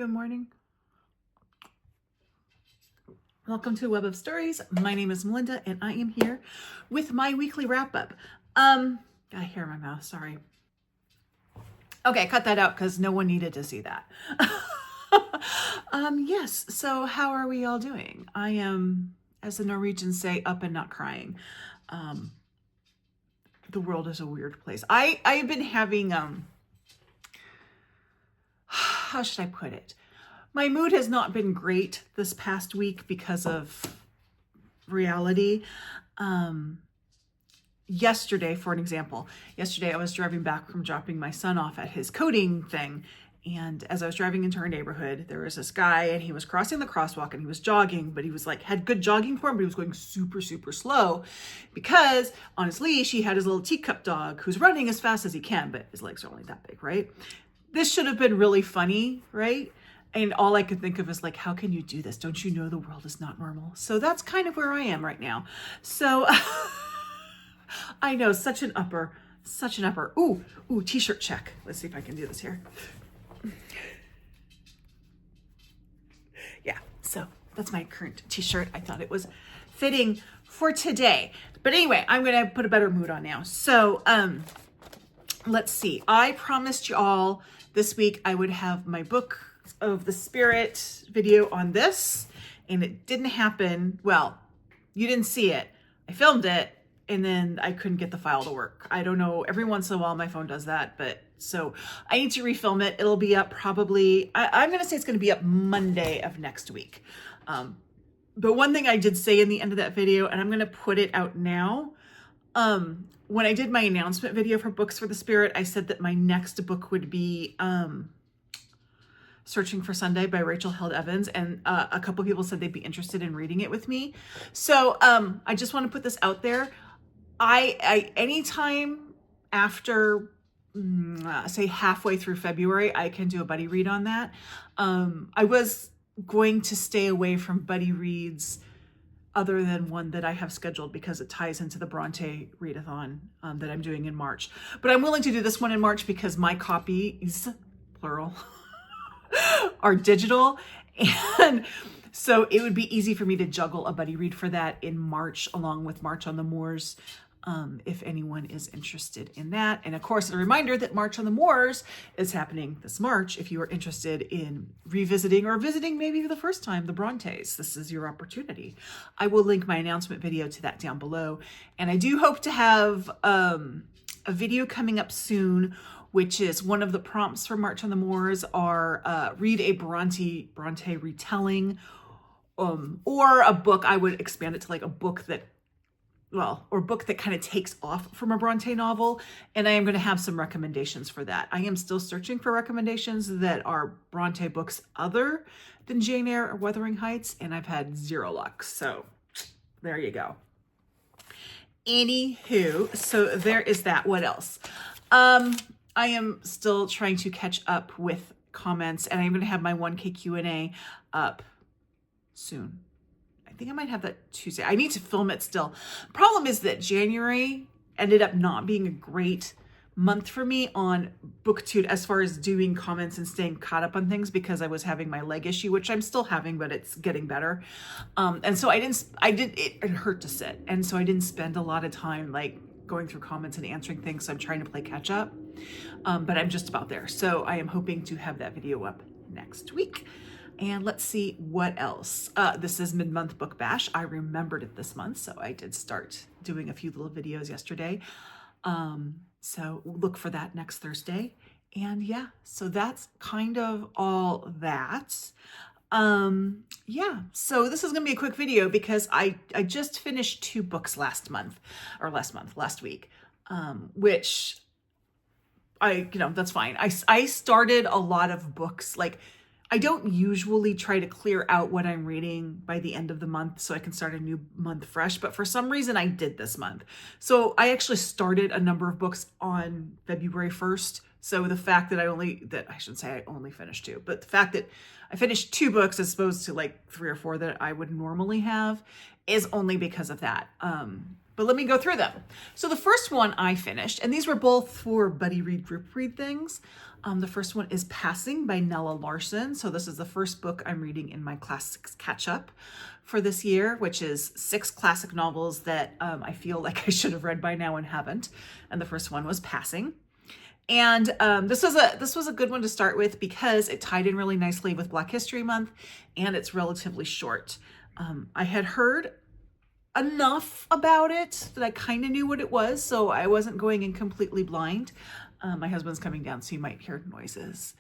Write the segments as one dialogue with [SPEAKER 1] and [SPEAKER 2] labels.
[SPEAKER 1] good morning. Welcome to Web of Stories. My name is Melinda and I am here with my weekly wrap up. Got hair in my mouth, sorry. Okay, cut that out because no one needed to see that. Yes, so how are we all doing? I am, as the Norwegians say, up and not crying. The world is a weird place. I've been having, how should I put it? My mood has not been great this past week because of reality. Yesterday, for an example, I was driving back from dropping my son off at his coding thing. And as I was driving into our neighborhood, there was this guy and he was crossing the crosswalk and he was jogging, but he was like, had good jogging form, but he was going super, super slow because on his leash, he had his little teacup dog who's running as fast as he can, but his legs are only that big, right? This should have been really funny, right? And all I could think of is like, how can you do this? Don't you know the world is not normal? So that's kind of where I am right now. So I know, such an upper. Ooh, t-shirt check. Let's see if I can do this here. Yeah, so that's my current t-shirt. I thought it was fitting for today. But anyway, I'm gonna put a better mood on now. So let's see. I promised you all this week I would have my book of the spirit video on this, and it didn't happen. Well, you didn't see it. I filmed it and then I couldn't get the file to work. I don't know, every once in a while my phone does that, but so I need to refilm it. It'll be up probably, I'm gonna say it's gonna be up Monday of next week. But one thing I did say in the end of that video, and I'm gonna put it out now, when I did my announcement video for Books for the Spirit, I said that my next book would be Searching for Sunday by Rachel Held Evans, and a couple people said they'd be interested in reading it with me. So I just want to put this out there. I anytime after say halfway through February, I can do a buddy read on that. I was going to stay away from buddy reads other than one that I have scheduled because it ties into the Bronte readathon that I'm doing in March. But I'm willing to do this one in March because my copies, plural, are digital, and so it would be easy for me to juggle a buddy read for that in March along with March on the Moors, if anyone is interested in that. And of course, a reminder that March on the Moors is happening this March. If you are interested in revisiting or visiting maybe for the first time the Brontes, this is your opportunity. I will link my announcement video to that down below, and I do hope to have a video coming up soon, which is one of the prompts for March on the Moors are read a Bronte retelling, or a book. I would expand it to like a book that, or book that kind of takes off from a Bronte novel. And I am going to have some recommendations for that. I am still searching for recommendations that are Bronte books other than Jane Eyre or Wuthering Heights, and I've had zero luck. So there you go. Anywho, so there is that. What else? I am still trying to catch up with comments, and I'm going to have my 1K Q&A up soon. I think I might have that Tuesday. I need to film it still. Problem is that January ended up not being a great month for me on booktube as far as doing comments and staying caught up on things because I was having my leg issue, which I'm still having, but it's getting better. And so it hurt to sit. And so I didn't spend a lot of time like going through comments and answering things. So I'm trying to play catch up, but I'm just about there. So I am hoping to have that video up next week. And let's see what else. This is Mid-Month Book Bash. I remembered it this month, so I did start doing a few little videos yesterday. So look for that next Thursday. And yeah, so that's kind of all that. Yeah, so this is gonna be a quick video because I just finished 2 books last week, which that's fine. I started a lot of books. Like, I don't usually try to clear out what I'm reading by the end of the month so I can start a new month fresh, but for some reason I did this month. So I actually started a number of books on February 1st. So the fact that I shouldn't say I only finished 2, but the fact that I finished 2 books as opposed to like 3 or 4 that I would normally have is only because of that. But let me go through them. So the first one I finished, and these were both for buddy read, group read things. The first one is Passing by Nella Larson. So this is the first book I'm reading in my classics catch up for this year, which is 6 classic novels that I feel like I should have read by now and haven't. And the first one was Passing. And this was a good one to start with because it tied in really nicely with Black History Month, and it's relatively short. I had heard enough about it that I kind of knew what it was, so I wasn't going in completely blind. My husband's coming down, so you might hear noises.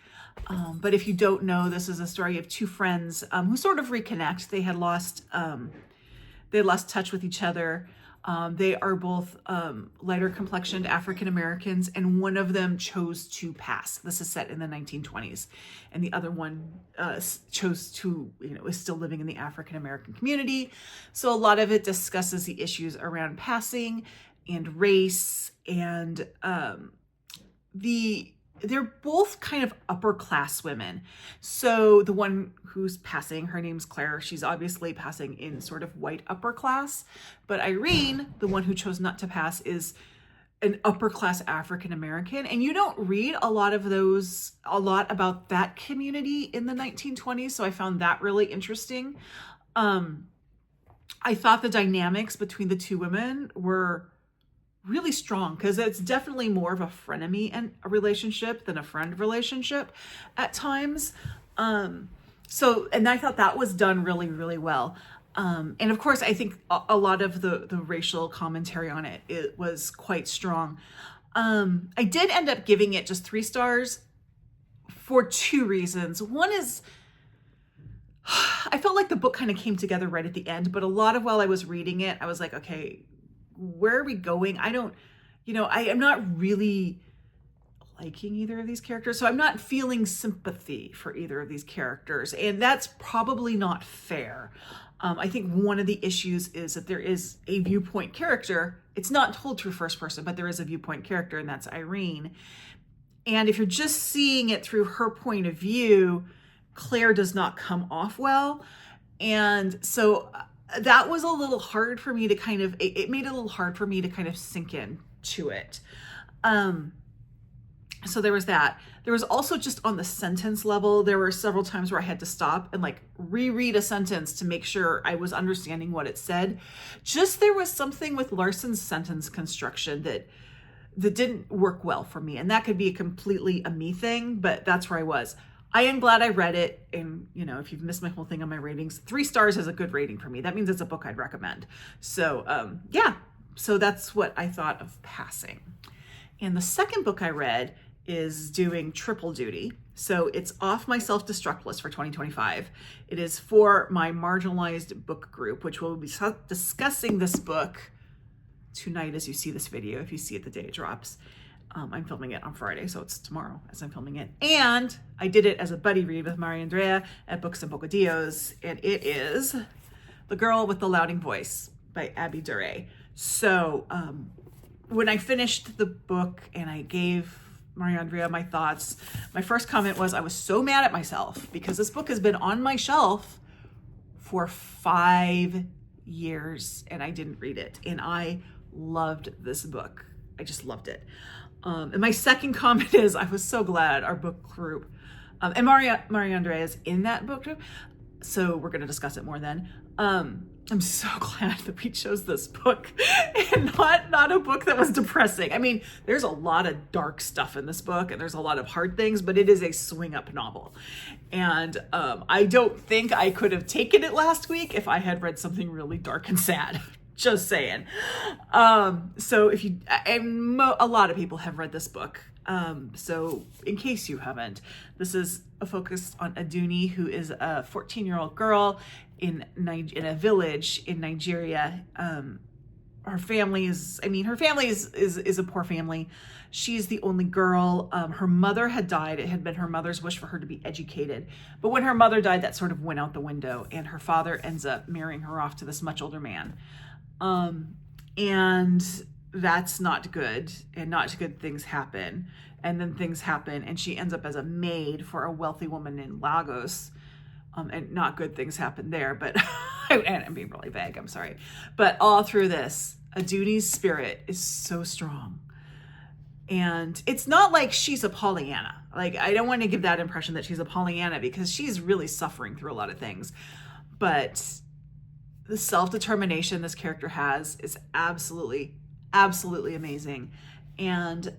[SPEAKER 1] But if you don't know, this is a story of 2 friends who sort of reconnect. They had lost touch with each other. They are both lighter complexioned African Americans, and one of them chose to pass. This is set in the 1920s, and the other one chose to, is still living in the African American community. So a lot of it discusses the issues around passing and race, and they're both kind of upper class women. So the one who's passing, her name's Claire. She's obviously passing in sort of white upper class. But Irene, the one who chose not to pass, is an upper class African American. And you don't read a lot about that community in the 1920s. So I found that really interesting. I thought the dynamics between the 2 women were really strong because it's definitely more of a frenemy and a relationship than a friend relationship at times. And I thought that was done really, really well. And of course, I think a lot of the racial commentary on it was quite strong. I did end up giving it just 3 stars for 2 reasons. One is I felt like the book kind of came together right at the end, but a lot of while I was reading it, I was like, okay, where are we going? I am not really liking either of these characters. So I'm not feeling sympathy for either of these characters. And that's probably not fair. I think one of the issues is that there is a viewpoint character. It's not told through first person, but there is a viewpoint character, and that's Irene. And if you're just seeing it through her point of view, Claire does not come off well. And so that was a little hard for me to it made it a little hard for me to kind of sink in to it. So there was that. There was also just on the sentence level, there were several times where I had to stop and like reread a sentence to make sure I was understanding what it said. There was something with Larson's sentence construction that didn't work well for me. And that could be completely a me thing, but that's where I was. I am glad I read it. And, if you've missed my whole thing on my ratings, 3 stars is a good rating for me. That means it's a book I'd recommend. So, yeah. So that's what I thought of Passing. And the second book I read is doing triple duty. So it's off my self-destruct list for 2025. It is for my marginalized book group, which will be discussing this book tonight as you see this video, if you see it the day it drops. I'm filming it on Friday, so it's tomorrow as I'm filming it. And I did it as a buddy read with Maria Andrea at Books and Bocadillos, and it is The Girl with the Louding Voice by Abby Daré. So when I finished the book and I gave Maria Andrea my thoughts, my first comment was I was so mad at myself because this book has been on my shelf for 5 years and I didn't read it. And I loved this book. I just loved it. And my second comment is I was so glad our book group, and Maria Andrea is in that book group, so we're going to discuss it more then. I'm so glad that we chose this book and not a book that was depressing. I mean, there's a lot of dark stuff in this book and there's a lot of hard things, but it is a swing up novel. And I don't think I could have taken it last week if I had read something really dark and sad. Just saying. So if you, a lot of people have read this book. So in case you haven't, this is a focus on Aduni, who is a 14-year-old girl in a village in Nigeria. Her family is a poor family. She's the only girl. Her mother had died. It had been her mother's wish for her to be educated. But when her mother died, that sort of went out the window, and her father ends up marrying her off to this much older man. And that's not good, and not good things happen. And then things happen, and she ends up as a maid for a wealthy woman in Lagos. And not good things happen there, but and I'm being really vague, I'm sorry. But all through this, Judi's spirit is so strong. And it's not like she's a Pollyanna. Like, I don't want to give that impression that she's a Pollyanna, because she's really suffering through a lot of things. But the self-determination this character has is absolutely, absolutely amazing. And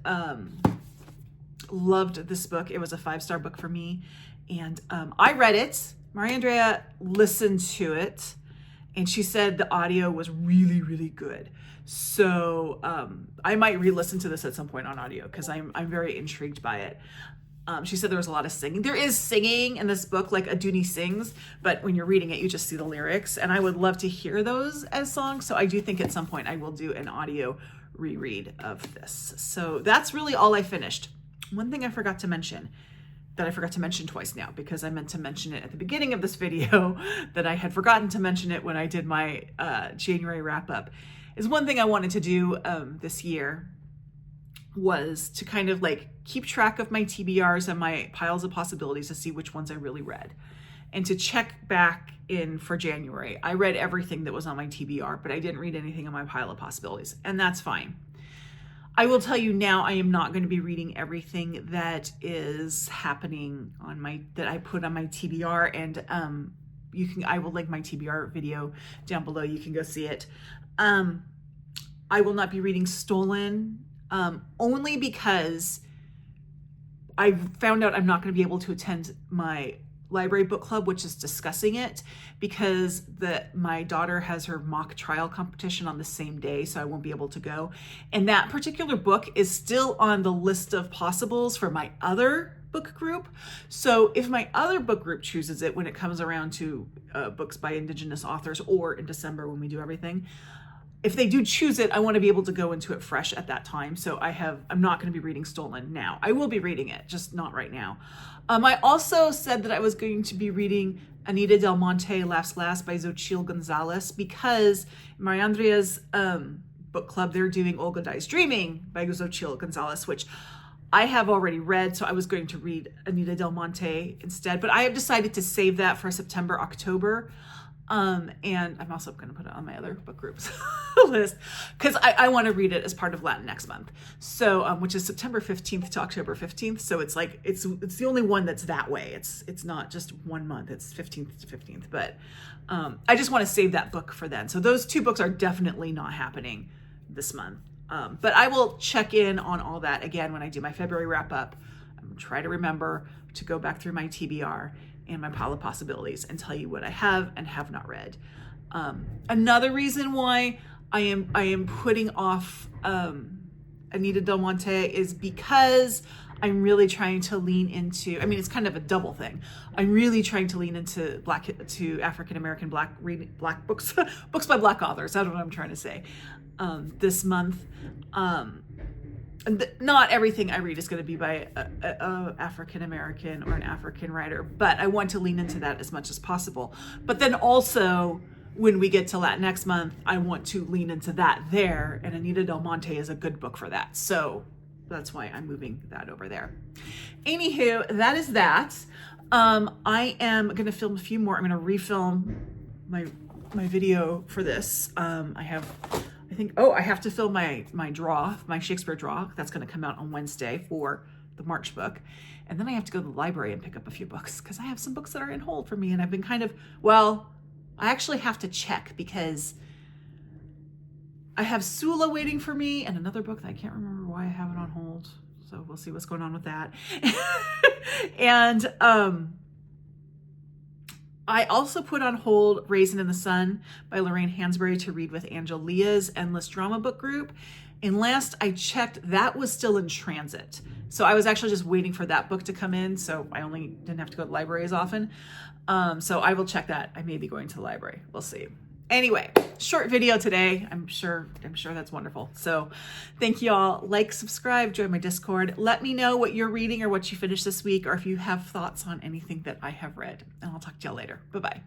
[SPEAKER 1] loved this book. It was a 5-star book for me. And I read it. Maria Andrea listened to it, and she said the audio was really, really good. So I might re-listen to this at some point on audio, because I'm very intrigued by it. She said there was a lot of singing. There is singing in this book, like Judi sings, but when you're reading it, you just see the lyrics, and I would love to hear those as songs. So I do think at some point I will do an audio reread of this. So that's really all I finished. One thing I forgot to mention, that I forgot to mention twice now, because I meant to mention it at the beginning of this video, that I had forgotten to mention it when I did my January wrap up, is one thing I wanted to do this year was to kind of like keep track of my TBRs and my piles of possibilities to see which ones I really read, and to check back in for January. I read everything that was on my TBR, but I didn't read anything on my pile of possibilities, and that's fine. I will tell you now, I am not going to be reading everything that is happening on that I put on my TBR, and I will link my TBR video down below. You can go see it. I will not be reading Stolen, only because I found out I'm not going to be able to attend my library book club, which is discussing it, because my daughter has her mock trial competition on the same day, so I won't be able to go. And that particular book is still on the list of possibles for my other book group. So if my other book group chooses it when it comes around to books by Indigenous authors, or in December when we do everything, if they do choose it, I want to be able to go into it fresh at that time. So I'm not going to be reading Stolen now. I will be reading it, just not right now. I also said that I was going to be reading Anita Del Monte, Laughs Last by Xochitl Gonzalez, because Maria Andrea's book club, they're doing Olga Dies Dreaming by Xochitl Gonzalez, which I have already read, so I was going to read Anita Del Monte instead. But I have decided to save that for September, October. And I'm also going to put it on my other book groups list, because I want to read it as part of Latinx month. So, which is September 15th to October 15th. So it's like, it's the only one that's that way. It's not just 1 month, it's 15th to 15th, but, I just want to save that book for then. So those 2 books are definitely not happening this month. But I will check in on all that again when I do my February wrap up. I'm going to try to remember to go back through my TBR and my pile of possibilities and tell you what I have and have not read. Another reason why I am putting off Anita Del Monte is because I'm really trying to lean into, I mean, it's kind of a double thing. I'm really trying to lean into African-American black books, books by Black authors. That's what I'm trying to say. This month, not everything I read is going to be by a African-American or an African writer, but I want to lean into that as much as possible. But then also, when we get to Latinx month, I want to lean into that there, and Anita Del Monte is a good book for that. So that's why I'm moving that over there. Anywho, that is that. I am going to film a few more. I'm going to refilm my video for this. I have to film my Shakespeare draw. That's going to come out on Wednesday for the March book. And then I have to go to the library and pick up a few books, because I have some books that are in hold for me. And I've been I actually have to check, because I have Sula waiting for me and another book that I can't remember why I have it on hold. So we'll see what's going on with that. And I also put on hold Raisin in the Sun by Lorraine Hansberry to read with Angelia's Endless Drama book group. And last I checked, that was still in transit. So I was actually just waiting for that book to come in. So I only didn't have to go to the library as often. So I will check that. I may be going to the library. We'll see. Anyway, short video today. I'm sure that's wonderful. So thank you all. Like, subscribe, join my Discord. Let me know what you're reading or what you finished this week, or if you have thoughts on anything that I have read. And I'll talk to y'all later. Bye-bye.